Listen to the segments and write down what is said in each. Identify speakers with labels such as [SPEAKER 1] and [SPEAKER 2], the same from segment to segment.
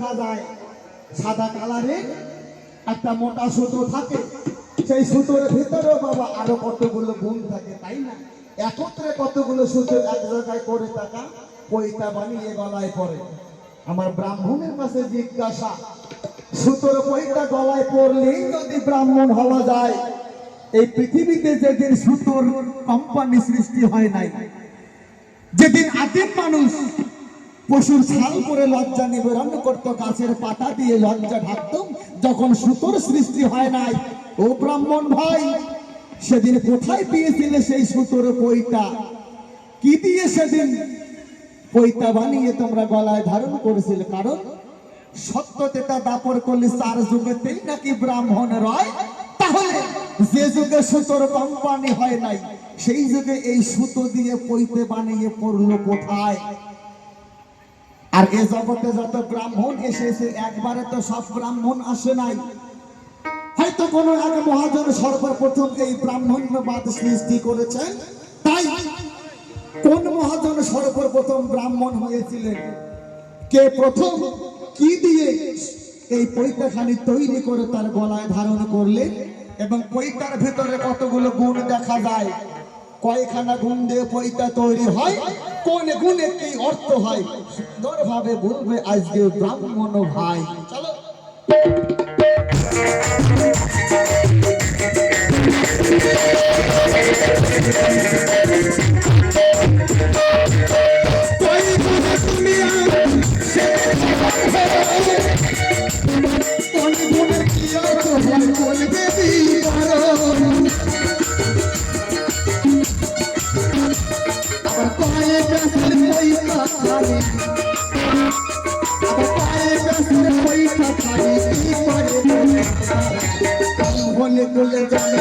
[SPEAKER 1] দেখা যায় সাদা কালারের একটা মোটা সুতো থাকে, সেই সুতোর ভিতরেও বাবা আরো কতগুলো গুণ থাকে, তাই না? একত্রে কতগুলো সুতো এক জায়গায় করে টাকা পয়টা বানিয়ে গলায় পরে। আমার ব্রাহ্মণের কাছে জিজ্ঞাসা, সুতোর পয়টা গলায় পরলেই যদি ব্রাহ্মণ হওয়া যায়, এই পৃথিবীতে যেদিন সুতোর কোম্পানি সৃষ্টি হয় নাই, যেদিন আদিম মানুষ পশুর ছাল পরে লজ্জা নিবারণ করতো, গাছের পাতা দিয়ে লজ্জা ঢাকতো, যখন সুতোর সৃষ্টি হয় নাই, ও ব্রাহ্মণ ভাই, সেদিন কোথায় পেয়েছিলে সেই সুতোর পয়টা? কি দিয়ে সেদিন পয়টা বানিয়ে তোমরা গলায় ধারণ করেছিলে? কারণ সত্যতেটা দাপর করলে 4 যুগেতেই নাকি ব্রাহ্মণ রয়। তাহলে যে যুগে সুতোর কোম্পানি হয় নাই, সেই যুগে এই সুতো দিয়ে পয়তে বানিয়ে পড়লো কোথায়? আর এ জগতে যত ব্রাহ্মণ এসেছে, একবারে তো সব ব্রাহ্মণ আসে নাই। হয়তো কোনো এক মহাজন সর্বপ্রথম এই ব্রাহ্মণ্যবাদ সৃষ্টি করেছেন। তাই কোন মহাজন সর্বপ্রথম ব্রাহ্মণ হয়েছিলেন, কে প্রথম কি দিয়ে এই পৈতাখানি তৈরি করে তার গলায় ধারণ করলেন, এবং পৈতার ভেতরে কতগুলো গুণ দেখা যায়, কয়খানা গুণ দিয়ে পৈতা তৈরি হয়, কোন গুণে কি অর্থ হয়, সুন্দরভাবে বলবে আজকে ব্রাহ্মণ ভাই। চলো বলে বলে জানো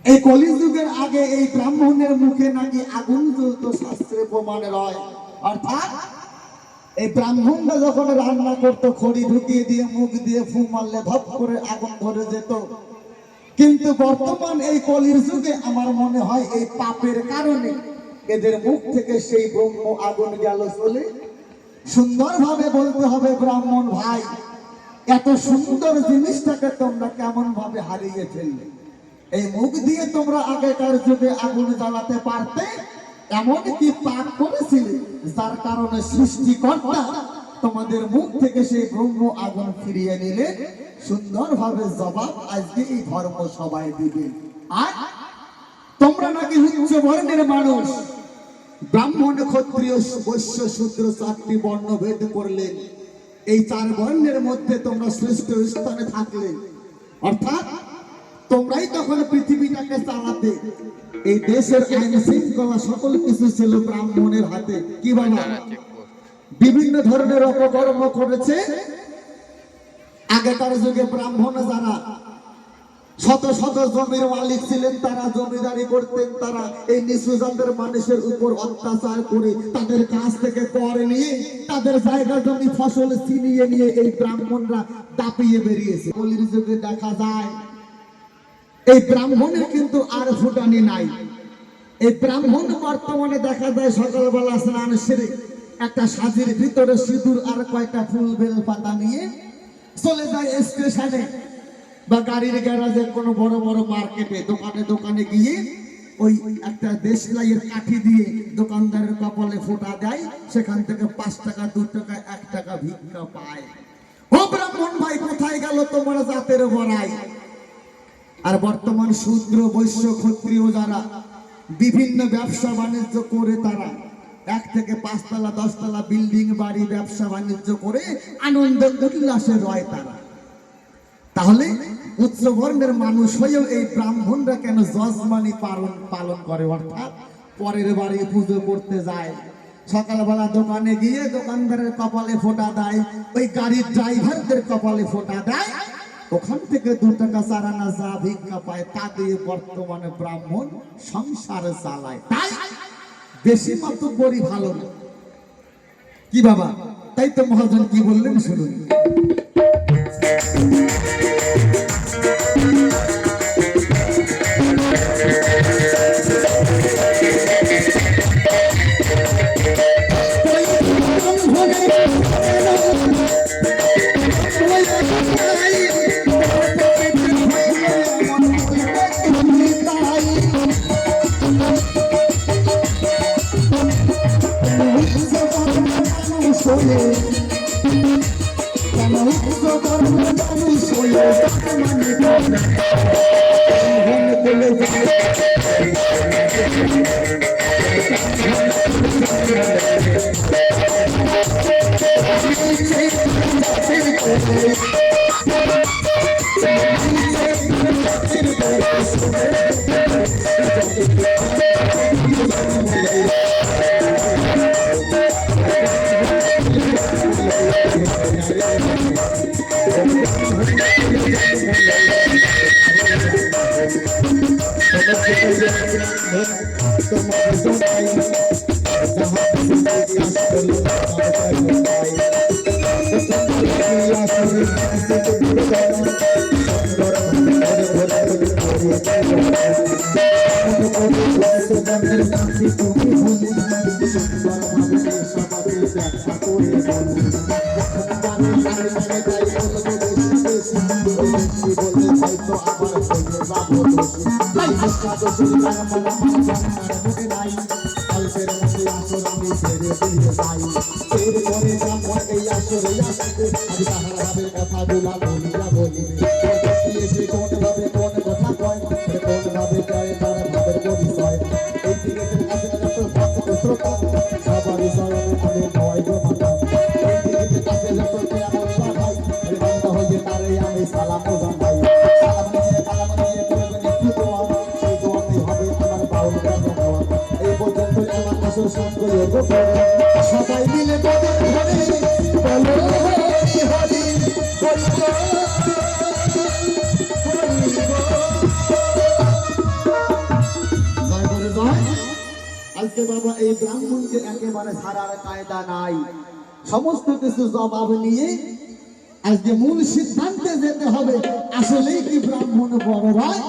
[SPEAKER 1] এই কলিযুগের আগে এই ব্রাহ্মণের মুখে নাকি আগুন জ্বলতো, শাস্ত্রে প্রমাণ রয়। অর্থাৎ এই ব্রাহ্মণরা যখন রান্না করতো, খড়ি ঢুকিয়ে দিয়ে মুখ দিয়ে ফু মারলে ধপ করে আগুন ধরে যেত। কিন্তু বর্তমান এই কলির যুগে আমার মনে হয় এই পাপের কারণে এদের মুখ থেকে সেই ব্রহ্ম আগুন গেল চলে। সুন্দরভাবে বলতে হবে, ব্রাহ্মণ ভাই, এত সুন্দর জিনিসটাকে তোমরা কেমন ভাবে হারিয়ে ফেললে? এই মুখ দিয়ে তোমরা আগেকার যুগে আগুন জ্বালাতে পারতে, এমন কি পাপ করেছিলে যার কারণে সৃষ্টিকর্তা তোমাদের মুখ থেকে সেই ব্রহ্ম আগুন ফিরিয়ে নিলে? সুন্দরভাবে জবাব আজকে এই ধর্ম সবাই দিবে। আর তোমরা নাকি উচ্চ বর্ণের মানুষ, ব্রাহ্মণ ক্ষত্রিয় বৈশ্য শূদ্র 4টি বর্ণ ভেদ করলেন, এই 4 বর্ণের মধ্যে তোমরা শ্রেষ্ঠ স্থানে থাকলে। অর্থাৎ তোমরাই তখন পৃথিবীটাকে চালাতে, এই দেশের আইন শৃঙ্খলা সকল কিছু ছিল ব্রাহ্মণের হাতে। কি বাবা বিভিন্ন ধরনের অপকর্ম করেছে আগেকার যুগে ব্রাহ্মণ যারা, শত শত জমির মালিক ছিলেন, তারা জমিদারি করতেন, তারা এই নিচু জাতের মানুষের উপর অত্যাচার করে তাদের কাছ থেকে কর নিয়ে তাদের জায়গা জমি ফসল ছিনিয়ে নিয়ে এই ব্রাহ্মণরা দাপিয়ে বেরিয়েছে। কলির যুগে দেখা যায় এই ব্রাহ্মণের কিন্তু আর ফুটানি নাই। এই ব্রাহ্মণ বর্তমানে দেখা যায় সকালবেলা স্নান সেরে একটা সাজির ভিতরে সিঁদুর আর কয়টা ফুল বেল পাতা নিয়ে চলে যায় স্টেশনে বা গাড়ির গ্যারাজে, কোনো বড় বড় মার্কেটে, দোকানে দোকানে গিয়ে ওই একটা দেশলাইয়ের কাঠি দিয়ে দোকানদারের কপালে ফোঁটা দেয়, সেখান থেকে 5 টাকা 2 টাকা 1 টাকা ভিক্ষা পায়। ও ব্রাহ্মণ ভাই, কোথায় গেল তোমার জাতের বড়াই? আর বর্তমান শূদ্র বৈশ্য ক্ষত্রিয় যারা বিভিন্ন ব্যবসা বাণিজ্য করে, তারা 1 থেকে 5 তলা 10 তলা বিল্ডিং বাড়ি ব্যবসা বাণিজ্য করে আনন্দ উল্লাসে রয় তারা। তাহলে উচ্চ বর্ণের মানুষ হয়েও এই ব্রাহ্মণরা কেন যজমানি পালন করে, অর্থাৎ পরের বাড়ি পুজো করতে যায়, সকালবেলা দোকানে গিয়ে দোকানদারের কপালে ফোঁটা দেয়, ওই গাড়ির ড্রাইভারদের কপালে ফোঁটা দেয়, ওখান থেকে 2 টাকা 4 আনা যা ভিক্ষা পায় তা দিয়ে বর্তমানে ব্রাহ্মণ সংসার চালায়। তাই বেশি মাতব্বরি ভালো না। কি বাবা, তাই তো মহাজন কি বললেন শুনুন। সবাই মিলে আজকে বাবা এই ব্রাহ্মণকে একেবারে ছাড়ার কায়দা নাই। সমস্ত কিছু জবাব নিয়ে আজকে মূল সিদ্ধান্তে যেতে হবে, আসলেই কি ব্রাহ্মণ বড় হয়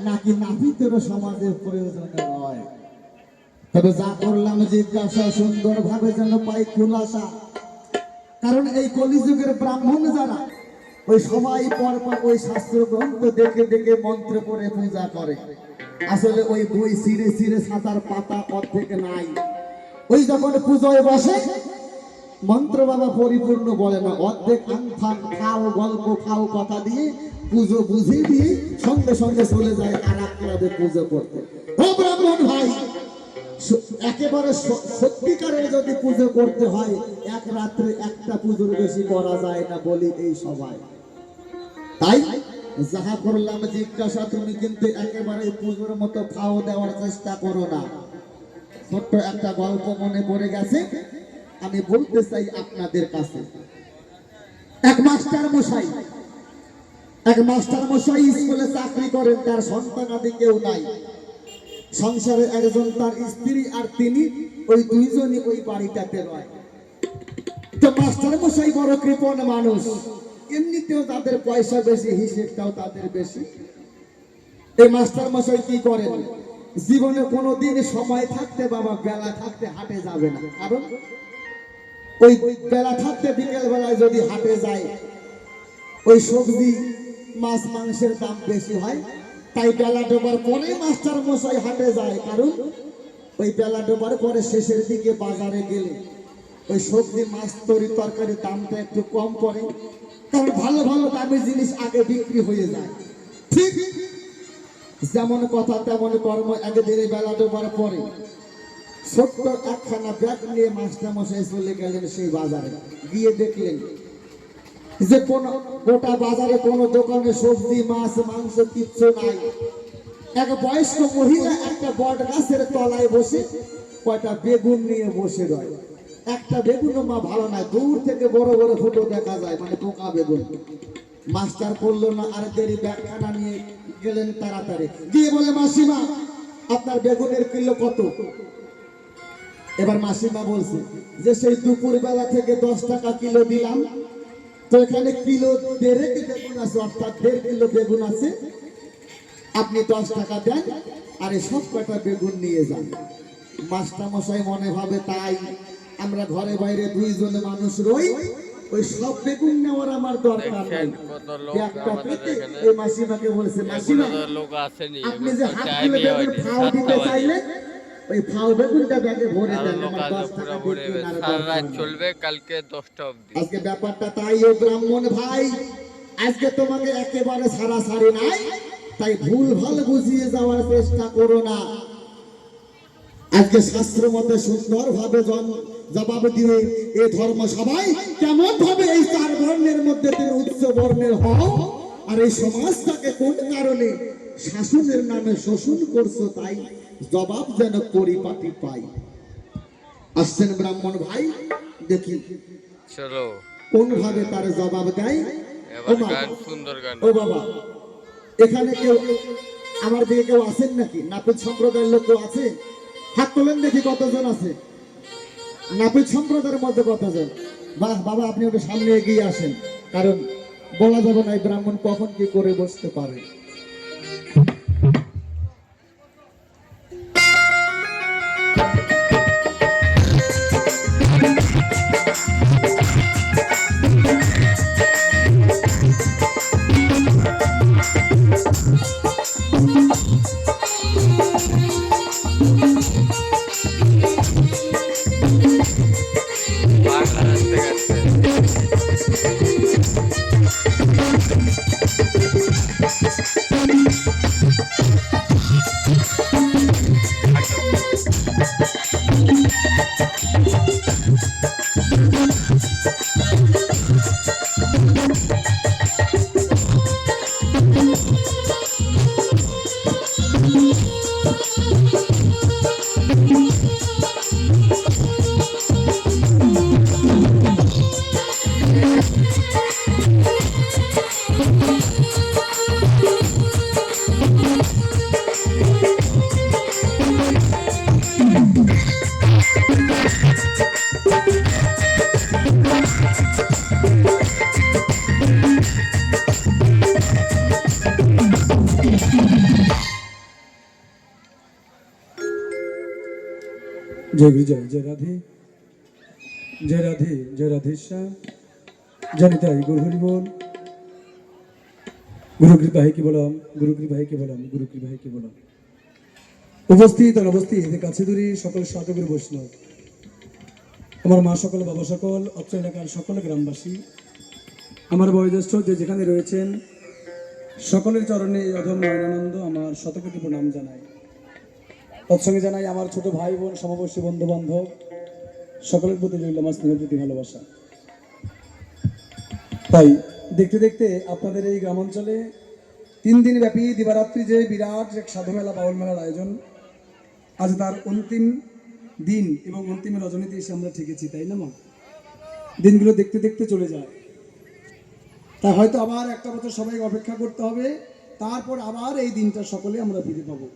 [SPEAKER 1] নাকি নাপিতের সমাজের প্রয়োজনে হয়। তবে যা করলাম জিজ্ঞাসা সুন্দর ভাবে যেন পাই খুলাসা, কারণ এই কলিযুগের ব্রাহ্মণ যারা ওই সবাই পর ওই শাস্ত্র গ্রন্থ দেখে দেখে মন্ত্র করে পূজা করে, আসলে ওই বই ছিঁড়ে ছিঁড়ে সাতার পাতা অর্ধেক নাই। ওই যখন পুজোয় বসে মন্ত্র বাবা পরিপূর্ণ বলে না, অর্ধেক আনফান খাও গল্প খাও কথা দিয়ে পুজো বুঝিয়ে দিয়ে সঙ্গে সঙ্গে চলে যায় আর ক্লাবে পুজো করতে। ও ব্রাহ্মণ ভাই, একেবারে সত্যিকারের যদি পুজো করতে হয় এক রাত্রে একটা পুজোর বেশি করা যায় না বলি এই সবাই। তাই যাহা করলাম জিজ্ঞাসা, তুমি কিন্তু একেবারে পুজোর মতো খাও দেওয়ার চেষ্টা করো না। ছোট্ট একটা গল্প মনে পড়ে গেছে, আমি বলতে চাই আপনাদের কাছে। এক মাস্টার মশাই এক মাস্টার মশাই স্কুলে চাকরি করেন, তার সন্তান আদি কেউ নাই। সংসারে একজন তার স্ত্রী আর তিনি, ওই দুইজনই ওই বাড়িটাতে রয়। তো মাস্টার মশাই বড় কৃপণ মানুষ, এমনিতেও তাদের পয়সা বেশি, হিসেবটাও তাদের বেশি। এই মাস্টার মশাই কি করেন, জীবনে কোনোদিন সময় থাকতে বাবা বেলা থাকতে হাটে যাবে না, কারণ ওই বেলা থাকতে বিকেল বেলায় যদি হাটে যায়, ওই সবজি মাছ মাংসের দাম বেশি হয়, তাই বেলা ডোবার পরে মাস্টার মশাই হাটে যায়। কারণ ওই বেলা ডোবার পরে শেষের দিকে বাজারে গেলে ওই সবজি মাছ তরকারির দামটা একটু কম পড়ে, কারণ ভালো ভালো দামি জিনিস আগে বিক্রি হয়ে যায়। ঠিক যেমন কথা তেমন কর্ম। একদিনে বেলা ডোবার পরে ছোট্ট একখানা ব্যাগ নিয়ে মাস্টার মশাই চলে গেলেন সেই বাজারে। গিয়ে দেখলেন যে কোন গোটা বাজারে কোন দোকানে সবজি মাছ মাংস কিচ্ছু নাই। এক বয়স্ক মহিলা একটা বট গাছের তলায় বসে কয়টা বেগুন নিয়ে বসে রয়। একটা বেগুনও মা ভালো নয়, দূর থেকে বড় বড় ফুটো দেখা যায়, মানে পোকা বেগুন। মাস্টার করলো না আর দেরি, ব্যাগখানা নিয়ে গেলেন তাড়াতাড়ি, গিয়ে বলে মাসিমা আপনার বেগুনের কিলো কত? এবার মাসিমা বলছে যে সেই দুপুর বেলা থেকে 10 টাকা কিলো দিলাম, তো এখানে কিলো 1.5 বেগুন আছে, অর্থাৎ 1.5 কিলো বেগুন আছে, আপনি 10 টাকা দেন আর এই সব কটা বেগুন নিয়ে যান। মাস্টার মশাই মনে ভাবে তাই, আমরা ঘরে বাইরে দুইজনে মানুষ রই, ওই সব বেগুন নেওয়ার আমার দরকার নাই। একটা পেতে এই মাসিমাকে বলছে, মাসিমা আপনি যে হাত তুলে বেগুন ফাও দিতে চাইলেন, ওই ফাও বেগুনটা ব্যাগে ভরে দেন, আমার 10 টাকা বেগুন আর দরকার চলবে কালকে 10টা অবধি। আজকে ব্যাপারটা তাই ও ব্রাহ্মণ ভাই, আজকে তোমাকে একেবারে সারাসারি নাই, তাই ভুল ভাল বুঝিয়ে যাওয়ার চেষ্টা করো না। আজকে শাস্ত্র মতে সুন্দর ভাবে জবাব দিয়ে এ ধর্ম সবাই কেমন ভাবে এই 4 বর্ণের মধ্যে তুমি উচ্চ বর্ণের হও, আর এই সমাজটাকে কোন কারণে শাসনের নামে শোষণ করছো, তাই জবাব যেন পরিপাটি পাই। আসছেন ব্রাহ্মণ ভাই, দেখি চলো কোন ভাবে তার জবাব দেয়। ও বাবা, এখানে কেউ আমার দিকে কেউ আছেন নাকি? নাপিত সম্প্রদায়ের লোক কেউ আছে? হাত তোলেন দেখি কতজন আছে নাপিত সম্প্রদায়ের মধ্যে, কতজন? বাহ বাবা, আপনি ওটা সামনে এগিয়ে আসেন, কারণ বলা যাবে না এই ব্রাহ্মণ কখন কি করে বসতে পারে।
[SPEAKER 2] जय विजय, जय राधे, जय राधे, जय राधेश्याम, जय निताई गुरु हरि बोल। गुरु कृपा है कि বললাম, गुरु कृपा है कि বললাম, गुरु कृपा है कि বললাম। উপস্থিত আর অবস্থিত কাছে দূরে সকল সাধুগুরু বৈষ্ণব, আমার মা সকল, বাবা সকল, অত্র এলাকার সকল গ্রামবাসী, আমার বয়োজ্যেষ্ঠ যে যেখানে রয়েছেন সকলের চরণে অধম নয়নানন্দ আমার শতকোটি প্রণাম জানাই। তৎসঙ্গে জানাই আমার ছোট ভাই বোন, সমবয়সী বন্ধু বান্ধব সকলের প্রতি রইল আমার স্নেহ প্রীতি ভালোবাসা। তাই দেখতে দেখতে আপনাদের এই গ্রামাঞ্চলে 3 দিন ব্যাপী দিবারাত্রি যে বিরাট এক সাধু মেলা, বাউল মেলার আয়োজন, আজ তার অন্তিম দিন এবং অন্তিম রজনীতে এসে আমরা ঠেকেছি, তাই না মা? দিনগুলো দেখতে দেখতে চলে যায়। তাই হয়তো আবার একটা বছর সবাইকে অপেক্ষা করতে হবে, তারপর আবার এই দিনটা সকলে আমরা ফিরে পাবো।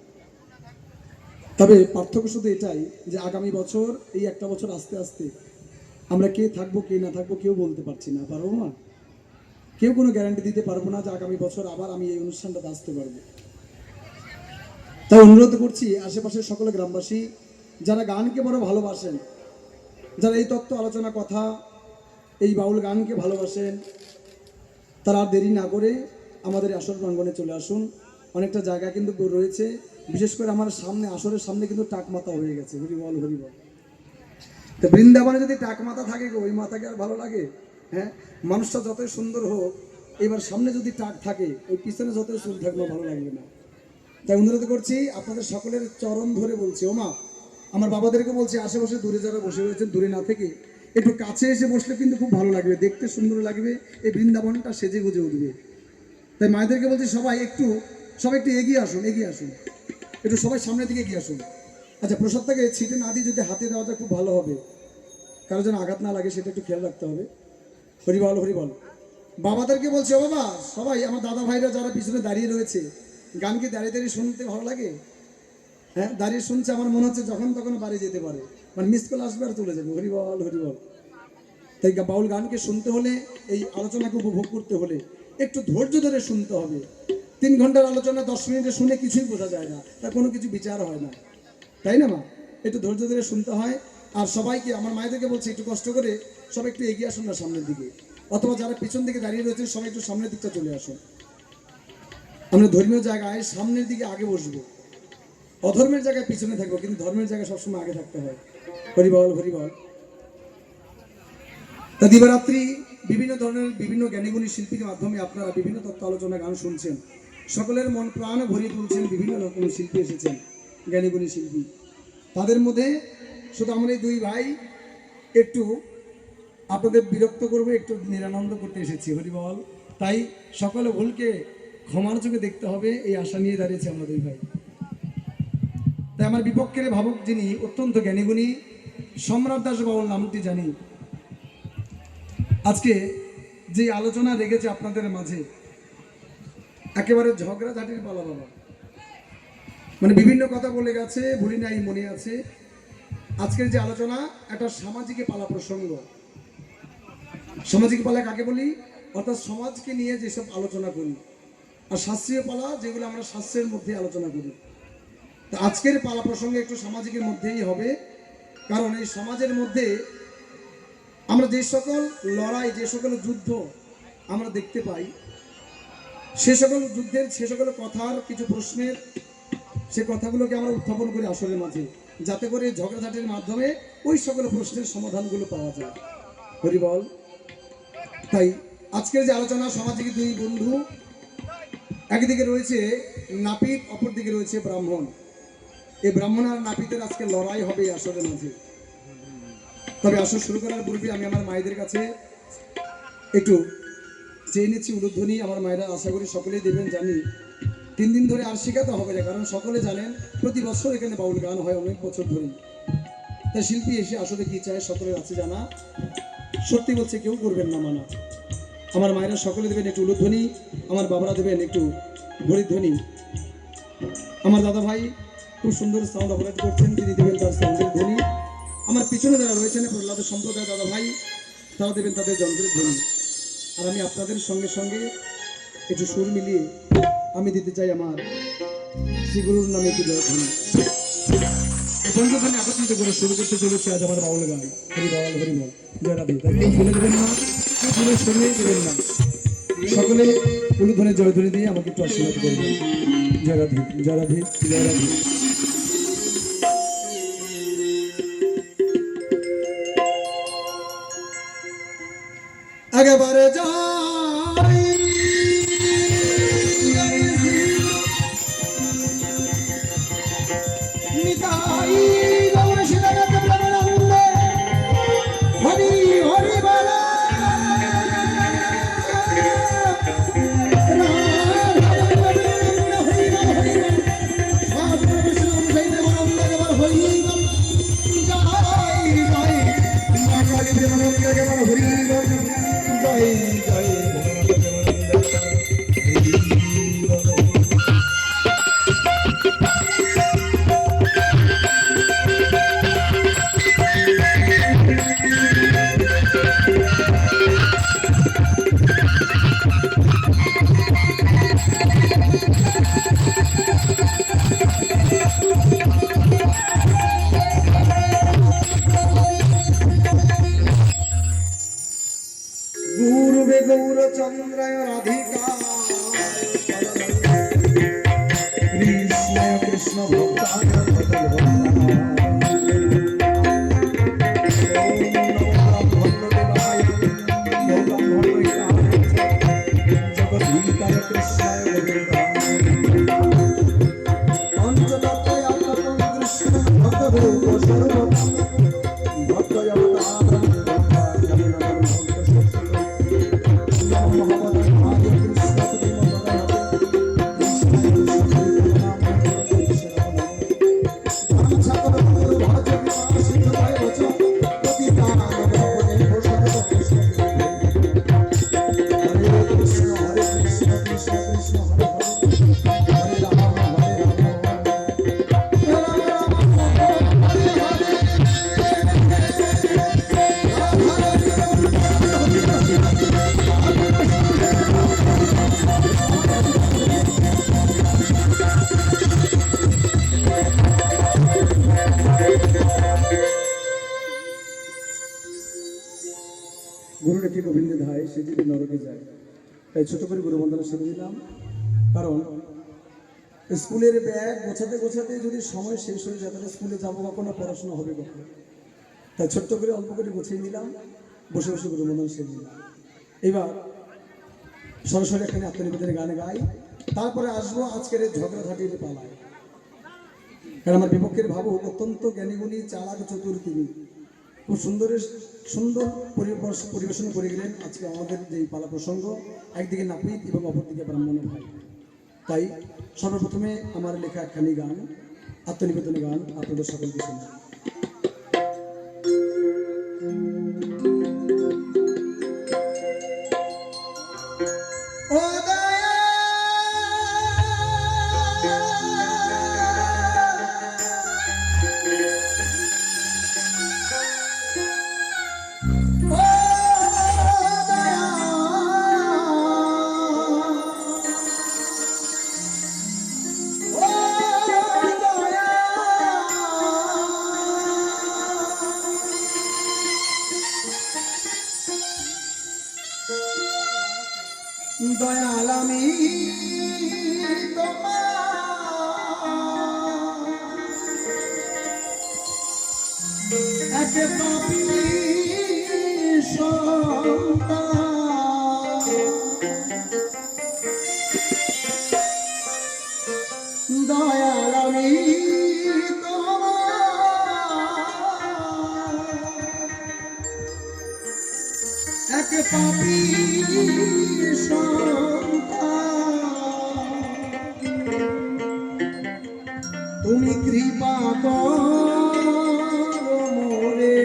[SPEAKER 2] তবে পার্থক্য শুধু এটাই যে আগামী বছর এই একটা বছর আস্তে আস্তে আমরা কে থাকবো কে না থাকবো কেউ বলতে পারছি না, পারবো না, কেউ কোনো গ্যারান্টি দিতে পারবো না যে আগামী বছর আবার আমি এই অনুষ্ঠানটাতে আসতে পারবো। তাই অনুরোধ করছি আশেপাশের সকল গ্রামবাসী যারা গানকে বড় ভালোবাসেন, যারা এই তত্ত্ব আলোচনা কথা এই বাউল গানকে ভালোবাসেন, তারা আর দেরি না করে আমাদের আসর প্রাঙ্গণে চলে আসুন। অনেকটা জায়গা কিন্তু রয়েছে, বিশেষ করে আমার সামনে আসরের সামনে কিন্তু টাক মাথা হয়ে গেছে, হরিবল হরিবল। তো বৃন্দাবনে যদি টাক মাথা থাকে ওই মাথাকে আর ভালো লাগে? হ্যাঁ, মানুষটা যতই সুন্দর হোক, এবার সামনে যদি টাক থাকে ওই পিছনে যতই চুল থাকলেও ভালো লাগবে না। তাই অনুরোধ করছি আপনাদের সকলের চরণ ধরে বলছি, ওমা আমার বাবাদেরকে বলছি আশেপাশে দূরে যারা বসে রয়েছেন দূরে না থেকে একটু কাছে এসে বসলে কিন্তু খুব ভালো লাগবে, দেখতে সুন্দর লাগবে, এই বৃন্দাবনটা সেজে গুজে উঠবে। তাই মায়েদেরকে বলছি সবাই একটু এগিয়ে আসুন, এগিয়ে আসুন, একটু সবাই সামনের দিকে এগিয়ে আসুন। আচ্ছা, প্রসাদটাকে ছিটে না দিয়ে যদি হাতে দেওয়াটা খুব ভালো হবে, কারো যেন আঘাত না লাগে সেটা একটু খেয়াল রাখতে হবে। হরিবল হরিবল। বাবাদেরকে বলছি, ও বাবা সবাই আমার দাদা ভাইরা যারা পিছনে দাঁড়িয়ে রয়েছে, গান কি দাঁড়িয়ে দাঁড়িয়ে শুনতে ভালো লাগে? হ্যাঁ, দাঁড়িয়ে শুনছে আমার মনে হচ্ছে যখন তখন বাড়ি যেতে পারে, মানে মিস কল আসবে আর চলে যাবে। হরিবল হরিবল। তাই বাউল গানকে শুনতে হলে, এই আলোচনাকে উপভোগ করতে হলে একটু ধৈর্য ধরে শুনতে হবে। 3 ঘন্টার আলোচনা 10 মিনিটে শুনে কিছুই বোঝা যায় না, তার কোনো কিছু বিচার হয় না, তাই না মা? একটু ধৈর্য ধরে শুনতে হয়। আর সবাইকে আমার মায়েদেরকে বলছি একটু কষ্ট করে সবাই একটু এগিয়ে আসুন না সামনের দিকে, অথবা যারা পিছন দিকে দাঁড়িয়ে রয়েছেন সবাই একটু সামনের দিকটা চলে আসুন। আমরা ধর্মীয় জায়গায় সামনের দিকে আগে বসবো, অধর্মের জায়গায় পিছনে থাকবো, কিন্তু ধর্মের জায়গায় সবসময় আগে থাকতে হয়। হরিবল হরিবল। তা দিবারাত্রি বিভিন্ন ধরনের বিভিন্ন জ্ঞানীগুণী শিল্পীর মাধ্যমে আপনারা বিভিন্ন তত্ত্ব আলোচনা গান শুনছেন, সকলের মন প্রাণ ভরিয়ে তুলছেন। বিভিন্ন রকম শিল্পী এসেছেন, জ্ঞানীগুণী শিল্পী। তাদের মধ্যে শুধু আমরা এই 2 ভাই একটু আপনাদের বিরক্ত করবো, একটু নিরানন্দ করতে এসেছি। হরিবল। তাই সকলে ভুলকে ক্ষমার চোখে দেখতে হবে, এই আশা নিয়ে দাঁড়িয়েছি আমরা 2 ভাই। তাই আমার বিপক্ষের ভাবক যিনি অত্যন্ত জ্ঞানীগুণী সম্রাট দাস বাউল নামটি জানি, আজকে যে আলোচনা রেখেছে আপনাদের মাঝে একেবারে ঝগড়াঝাটির পালা বাবা, মানে বিভিন্ন কথা বলে গেছে, ভুলি নাই মনে আছে। আজকের যে আলোচনা একটা সামাজিক পালা প্রসঙ্গ। সামাজিক পালা কাকে বলি? অর্থাৎ সমাজকে নিয়ে যেসব আলোচনা করি, আর শাস্ত্রীয় পালা যেগুলো আমরা শাস্ত্রের মধ্যে আলোচনা করি। তো আজকের পালা প্রসঙ্গে একটু সামাজিকের মধ্যেই হবে, কারণ এই সমাজের মধ্যে আমরা যে সকল লড়াই, যে সকল যুদ্ধ আমরা দেখতে পাই, সে সকল যুদ্ধের সে সকল কথার কিছু প্রশ্নের সে কথাগুলোকে আমরা উত্থাপন করি আসরের মাঝে, যাতে করে ঝগড়াঝাটির মাধ্যমে ওই সকল প্রশ্নের সমাধানগুলো পাওয়া যায়। হরিবল। তাই আজকের যে আলোচনা, সামাজিক 2 বন্ধু, একদিকে রয়েছে নাপিত, অপর দিকে রয়েছে ব্রাহ্মণ। এই ব্রাহ্মণ আর নাপিতের আজকে লড়াই হবে এই আসরের মাঝে। তবে আসর শুরু করার পূর্বে আমি আমার মায়েদের কাছে একটু চেয়ে নিচ্ছি উলুধ্বনি। আমার মায়েরা আশা করি সকলেই দেবেন, জানি 3 দিন ধরে আর শেখাতে হবে না, কারণ সকলে জানেন প্রতি বছর এখানে বাউল গান হয় অনেক বছর ধরে। তাই শিল্পী এসে আসলে কি চায় সকলের আছে জানা, সত্যি বলছে কেউ করবেন না মানা। আমার মায়েরা সকলে দেবেন একটু উলুধ্বনি, আমার বাবারা দেবেন একটু হরিধ্বনি। আমার দাদা ভাই খুব সুন্দর সাউন্ড অপারেট করছেন, তিনি দেবেন তার সাউন্ডের ধ্বনি। আমার পিছনে যারা রয়েছেন প্রহ্লাদ সম্প্রদায় দাদা ভাই, তারা দেবেন তাদের যন্ত্রের ধ্বনি। আর আমি আপনাদের সঙ্গে সঙ্গে একটু সুর মিলিয়ে আমি দিতে চাই আমার শ্রীগুরুর নামে একটু জয়ধ্বনি। পঞ্চধ্বনি একত্রিত করে শুরু করতে চলেছে আজ আমার বাউল গান। হরিবল হরিবল। জয় রাধে। তাই কেউ ভুলে দেবেন না, কেউ ভুলে সরিয়ে দেবেন না, সকলে উলুধ্বনি জয়ধ্বনি দিয়ে আমাকে একটু আশীর্বাদ করবেন। জয় রাধে জয় রাধে জয় রাধে। একেবারে যাই নিতাই গৌর শিলানাথ প্রেমানন্দে হরি হরি বলা হরি জয় জয় দেখে গোবিন্দে ধায় সে যদি নরকে যায়। তাই ছোট করে গুরুবন্দনা সেরে দিলাম, কারণ স্কুলের ব্যাগ গোছাতে গোছাতে যদি সময় শেষ হয়ে যায় তাহলে স্কুলে যাবো কখনো, পড়াশোনা হবে কখনো। তাই ছোট্ট করে অল্প করে গুছিয়ে নিলাম, বসে বসে গুরুবন্দনা সেরে নিলাম। এবার সরাসরি এখানে আত্মনিবেদনের গান গাই, তারপরে আসবো আজকের এই ঝগড়াঝাটির পালায়। কারণ আমার বিপক্ষের ভাবুক অত্যন্ত জ্ঞানীগুণী, চালাক, চতুর তিনি খুব সুন্দর পরিবেশন করে গেলেন আজকে আমাদের যে পালা প্রসঙ্গ, একদিকে নাপিত এবং অপরদিকে ব্রাহ্মণের ভাই। তাই সর্বপ্রথমে আমার লেখা একখানি গান, আত্মনিবেদনের গান আপনাদের সকলকে শোনাই।
[SPEAKER 1] দয়াল আমি তোমার এক পাপী সন্তান, দয়াল আমি তোমার এক পাপী তুমি কৃপা করো মোরে,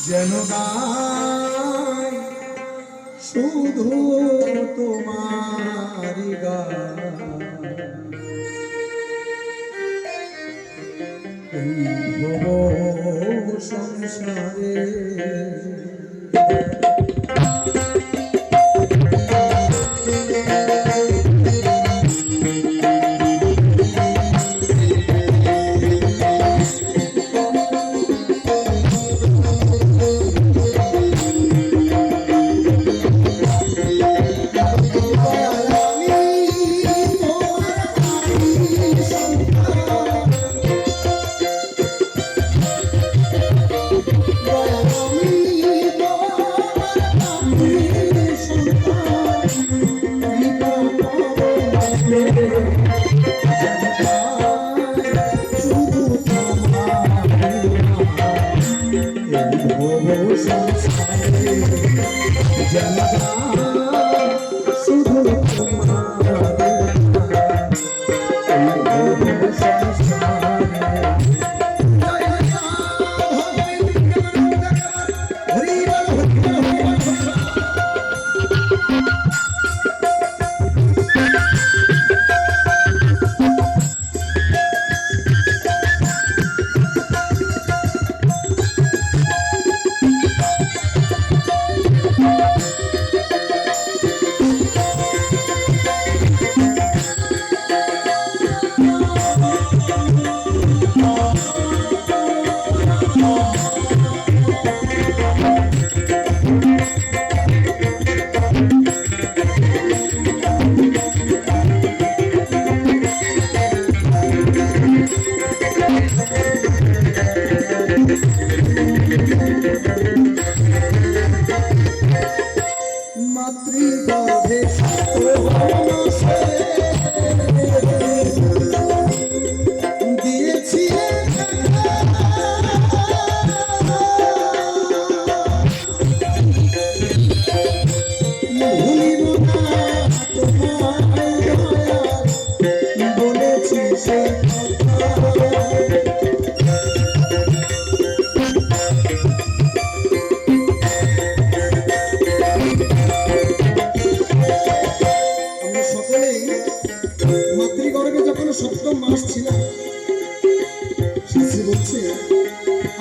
[SPEAKER 1] যেন গাই শুধু তোমার গান। এই ভব সংসারে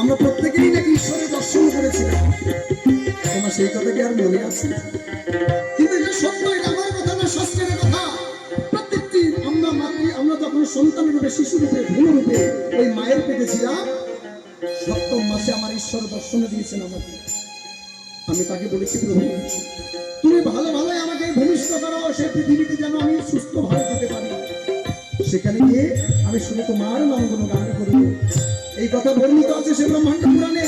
[SPEAKER 2] আমরা প্রত্যেকেই নাকি ঈশ্বরের দর্শন করেছিলাম, তোমার সেই কথা কি আর মনে আছে?
[SPEAKER 1] কিন্তু এটা সত্য, এটা আমার কথা না, শাস্ত্রের কথা। প্রত্যেকটি আমরা যখন সন্তান রূপে, শিশু রূপে, ভ্রূণ রূপে ওই মায়ের পেটে ছিলাম, সপ্তম মাসে আমার
[SPEAKER 2] ঈশ্বর দর্শন দিয়েছেন আমাকে। আমি তাকে বলেছি, প্রভু তুমি ভালো ভালোই আমাকে ভূমিষ্ঠ করো, সে পৃথিবীতে যেন আমি সুস্থ ভাবে যেতে পারি। সেখানে গিয়ে আমি শুধু তোমার নাম গুণগান করব। এই কথা বর্ণিত আছে সে ব্রহ্মাণ্ড পুরাণে।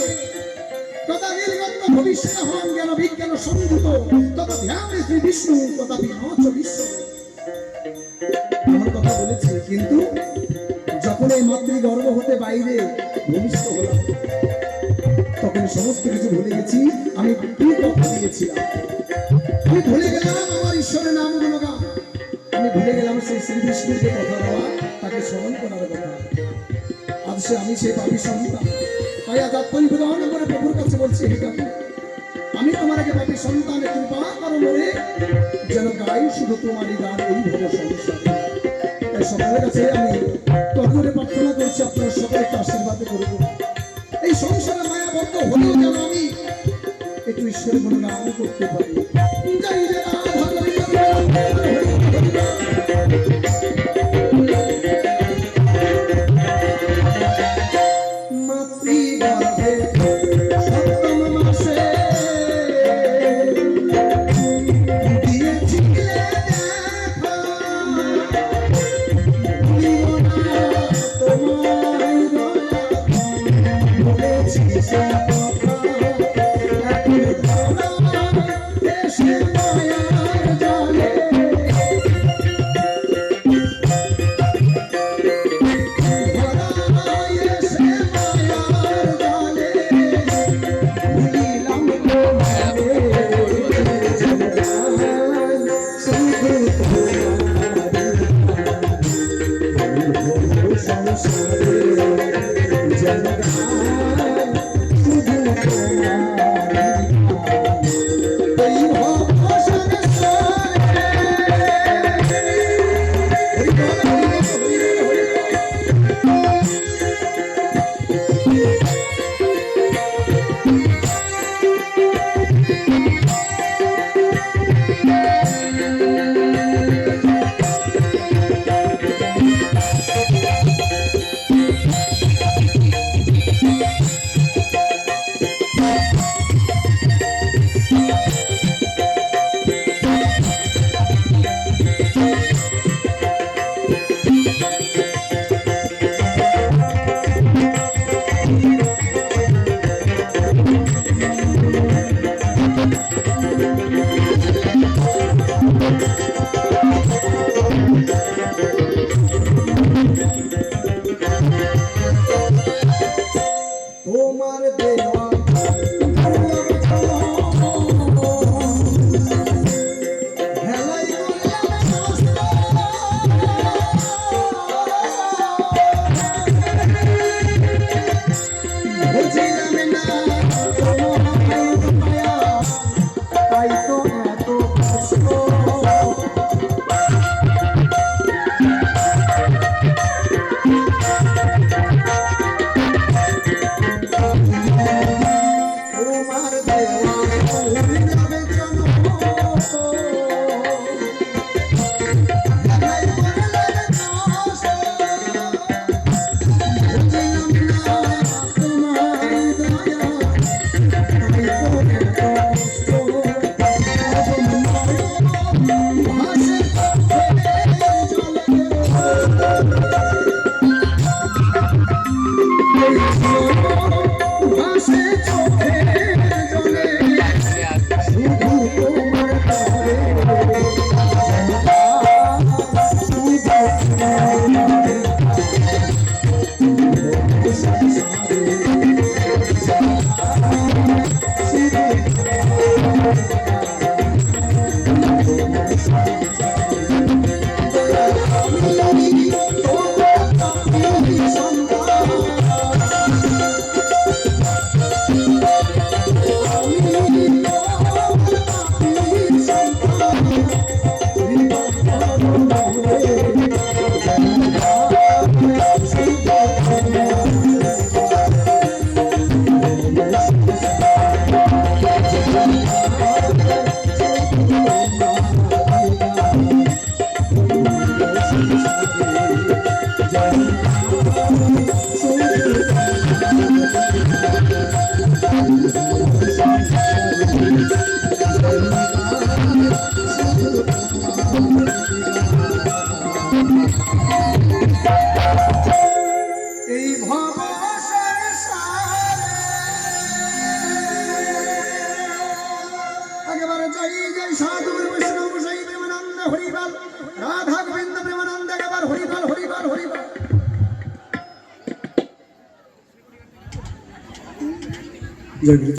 [SPEAKER 2] তথা নীলগন্ধ ভবিষ্যৎ হন জ্ঞান বিজ্ঞান সংযুত, তথা ধ্যানে শ্রী বিষ্ণু তথা বিনচ বিশ্ব। আমার কথা বলেছি, কিন্তু যখন এই মাতৃগর্ভ হতে বাইরে ভূমিষ্ঠ হলাম, তখন সমস্ত কিছু ভুলে গেছি। আমি কি কথা দিয়েছিলাম, আমি ভুলে গেলাম আমার ঈশ্বরের নাম গুণগান, আমি ভুলে গেলাম সেই শ্রীকৃষ্ণকে কথা দেওয়া, তাকে স্মরণ করার কথা। আজ সে আমি সেই পাপী সন্তান, তাই আজ আত্মনিবেদন করে প্রভুর কাছে বলছি, হে ঠাকুর আমি তোমার আগে পাপী সন্তানের কৃপা করো মনে, যেন গাই শুধু তোমারই গান এই ভব সংসার। তাই সকলের কাছে আমি তর্জরে প্রার্থনা করছি, আপনারা সকলকে আশীর্বাদ করব। এই সংসারে মায়াবদ্ধ হলেও যেন আমি একটু ঈশ্বরের গুণগান করতে পারি। জয় জয় রাধা মাতৃগর্ভে সপ্তম মাসে দিয়েছিলে দেখা, ভুলিব না তোমায় দয়া, বলেছি সেই কথা, এখন ধরায় এসে মায়ার জালে। ধরায় এসে মায়ার জালে, ভুলিলাম তোমারে, জনগান শুধু তোমারি সংসারে, জনগান শুধু তোমারি। এই ভব সংসারে হরি বল, হরি বল, হরি বল, হরি বল।
[SPEAKER 1] একেবারে জয় জয় সাধুগুরু বৈষ্ণব গোসাই প্রেমানন্দ হরিবল, রাধা গোবিন্দ প্রেমানন্দ একেবারে হরিবল হরিবল হরিবল।
[SPEAKER 2] জয় গুরু।